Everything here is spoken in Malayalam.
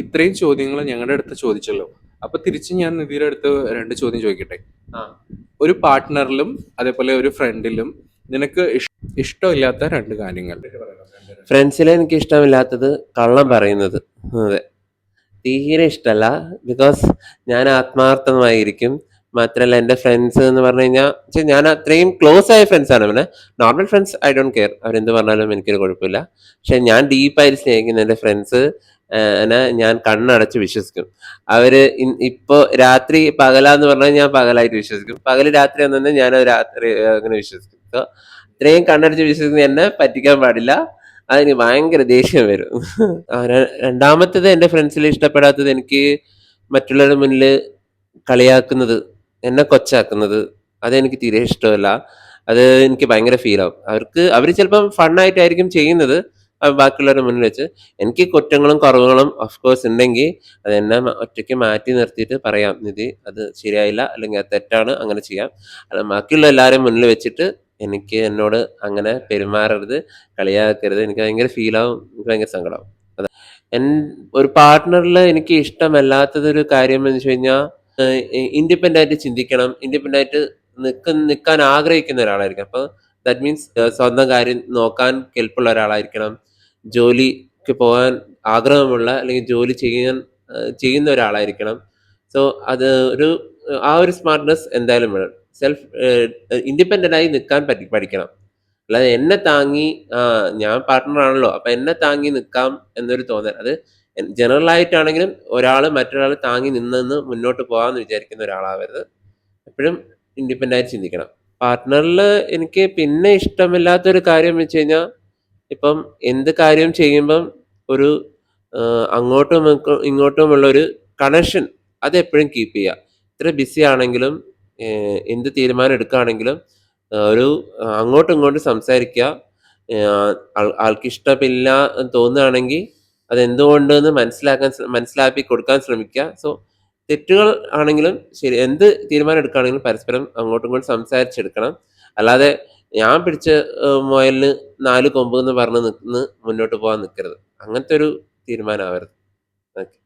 ഇത്രയും ചോദ്യങ്ങൾ ഞങ്ങളുടെ അടുത്ത് ചോദിച്ചല്ലോ. അപ്പൊ തിരിച്ച് ഞാൻ നിധിയുടെ അടുത്ത് രണ്ട് ചോദ്യം ചോദിക്കട്ടെ. ആ ഒരു പാർട്ട്ണറിലും അതേപോലെ ഒരു ഫ്രണ്ടിലും നിനക്ക് ഇഷ്ടമില്ലാത്ത രണ്ട് കാര്യങ്ങൾ. ഫ്രണ്ട്സിലെ എനിക്ക് ഇഷ്ടമില്ലാത്തത് കള്ളം പറയുന്നത്. അതെ, തീരെ ഇഷ്ടമല്ല. ബിക്കോസ് ഞാൻ ആത്മാർത്ഥമായിരിക്കും. മാത്രമല്ല എൻ്റെ ഫ്രണ്ട്സ് എന്ന് പറഞ്ഞു കഴിഞ്ഞാൽ ഞാൻ അത്രയും ക്ലോസ് ആയ ഫ്രണ്ട്സ് ആണ്. പിന്നെ normal friends I don't care, അവരെന്ത് പറഞ്ഞാലും എനിക്കൊരു കുഴപ്പമില്ല. പക്ഷെ ഞാൻ ഡീപ്പായിട്ട് സ്നേഹിക്കുന്ന എൻ്റെ ഫ്രണ്ട്സ് ഞാൻ കണ്ണടച്ച് വിശ്വസിക്കും. അവര് ഇപ്പോ രാത്രി പകലാന്ന് പറഞ്ഞാൽ ഞാൻ പകലായിട്ട് വിശ്വസിക്കും, പകല് രാത്രി എന്ന് ഞാൻ രാത്രി അങ്ങനെ വിശ്വസിക്കും. So, ഇത്രയും കണ്ണടച്ച് വിശ്വസിക്കുന്ന എന്നെ പറ്റിക്കാൻ പാടില്ല. അതിന് ഭയങ്കര ദേഷ്യം വരും. രണ്ടാമത്തേത് എൻ്റെ ഫ്രണ്ട്സിൽ ഇഷ്ടപ്പെടാത്തത് എനിക്ക് മറ്റുള്ളവരുടെ മുന്നിൽ കളിയാക്കുന്നത്, എന്നെ കൊച്ചാക്കുന്നത്. അതെനിക്ക് തീരെ ഇഷ്ടമല്ല. അത് എനിക്ക് ഭയങ്കര ഫീൽ ആവും. അവർ ചിലപ്പം ഫണ്ണായിട്ടായിരിക്കും ചെയ്യുന്നത് ബാക്കിയുള്ളവരുടെ മുന്നിൽ വെച്ച്. എനിക്ക് കുറ്റങ്ങളും കുറവുകളും ഓഫ് കോഴ്സ് ഉണ്ടെങ്കിൽ അത് എന്നെ ഒറ്റയ്ക്ക് മാറ്റി നിർത്തിയിട്ട് പറയാം, നിധി അത് ശരിയായില്ല, അല്ലെങ്കിൽ അത് തെറ്റാണ്, അങ്ങനെ ചെയ്യാം. അത് ബാക്കിയുള്ള എല്ലാവരെയും മുന്നിൽ വെച്ചിട്ട് എനിക്ക് എന്നോട് അങ്ങനെ പെരുമാറരുത്, കളിയാക്കരുത്. എനിക്ക് ഭയങ്കര ഫീൽ ആവും, എനിക്ക് ഭയങ്കര സങ്കടമാവും. അതാ എൻ ഒരു പാർട്ട്ണറിൽ എനിക്ക് ഇഷ്ടമല്ലാത്തതൊരു കാര്യം എന്ന് വെച്ച് കഴിഞ്ഞാൽ ഇൻഡിപെൻഡൻ്റ് ആയിട്ട് ചിന്തിക്കണം, ഇൻഡിപെൻഡൻ്റ് ആയിട്ട് നിൽക്കാൻ ആഗ്രഹിക്കുന്ന ഒരാളായിരിക്കും. അപ്പോൾ ദാറ്റ് മീൻസ് സ്വന്തം കാര്യം നോക്കാൻ കെൽപ്പുള്ള ഒരാളായിരിക്കണം. ജോലിക്ക് പോകാൻ ആഗ്രഹമുള്ള അല്ലെങ്കിൽ ജോലി ചെയ്യുന്ന ഒരാളായിരിക്കണം. സോ അത് ഒരു ആ ഒരു സ്മാർട്ട്നെസ് എന്തായാലും വേണം. സെൽഫ് ഇൻഡിപെൻഡൻ്റ് ആയി നിൽക്കാൻ പഠിക്കണം. അല്ലാതെ എന്നെ താങ്ങി ഞാൻ പാർട്ട്ണർ ആണല്ലോ അപ്പൊ എന്നെ താങ്ങി നിൽക്കാം എന്നൊരു തോന്നൽ, അത് ജനറൽ ആയിട്ടാണെങ്കിലും ഒരാൾ മറ്റൊരാൾ താങ്ങി നിന്ന് മുന്നോട്ട് പോകാമെന്ന് വിചാരിക്കുന്ന ഒരാളാവരുത്. എപ്പോഴും ഇൻഡിപെൻഡൻ്റ് ആയിട്ട് ചിന്തിക്കണം. പാർട്ട്ണറിൽ എനിക്ക് പിന്നെ ഇഷ്ടമില്ലാത്തൊരു കാര്യം വെച്ച് കഴിഞ്ഞാൽ, ഇപ്പം എന്ത് കാര്യം ചെയ്യുമ്പം ഒരു അങ്ങോട്ടും ഇങ്ങോട്ടുമുള്ള ഒരു കണക്ഷൻ അത് എപ്പോഴും കീപ്പ് ചെയ്യുക. ഇത്ര ബിസി ആണെങ്കിലും എന്ത് തീരുമാനം എടുക്കുകയാണെങ്കിലും ഒരു അങ്ങോട്ടും ഇങ്ങോട്ടും സംസാരിക്കുക. ആൾക്ക് ഇഷ്ടമില്ല എന്ന് തോന്നുകയാണെങ്കിൽ അതെന്തുകൊണ്ടെന്ന് മനസ്സിലാക്കി കൊടുക്കാൻ ശ്രമിക്കുക. സോ തെറ്റുകൾ ആണെങ്കിലും ശരി, എന്ത് തീരുമാനം എടുക്കുകയാണെങ്കിലും പരസ്പരം അങ്ങോട്ടും ഇങ്ങോട്ടും സംസാരിച്ചെടുക്കണം. അല്ലാതെ ഞാൻ പിടിച്ച മുയലിന് 4 കൊമ്പ് എന്ന് പറഞ്ഞ് മുന്നോട്ട് പോകാൻ നിൽക്കരുത്. അങ്ങനത്തെ ഒരു തീരുമാനമാവരുത്. ഓക്കെ.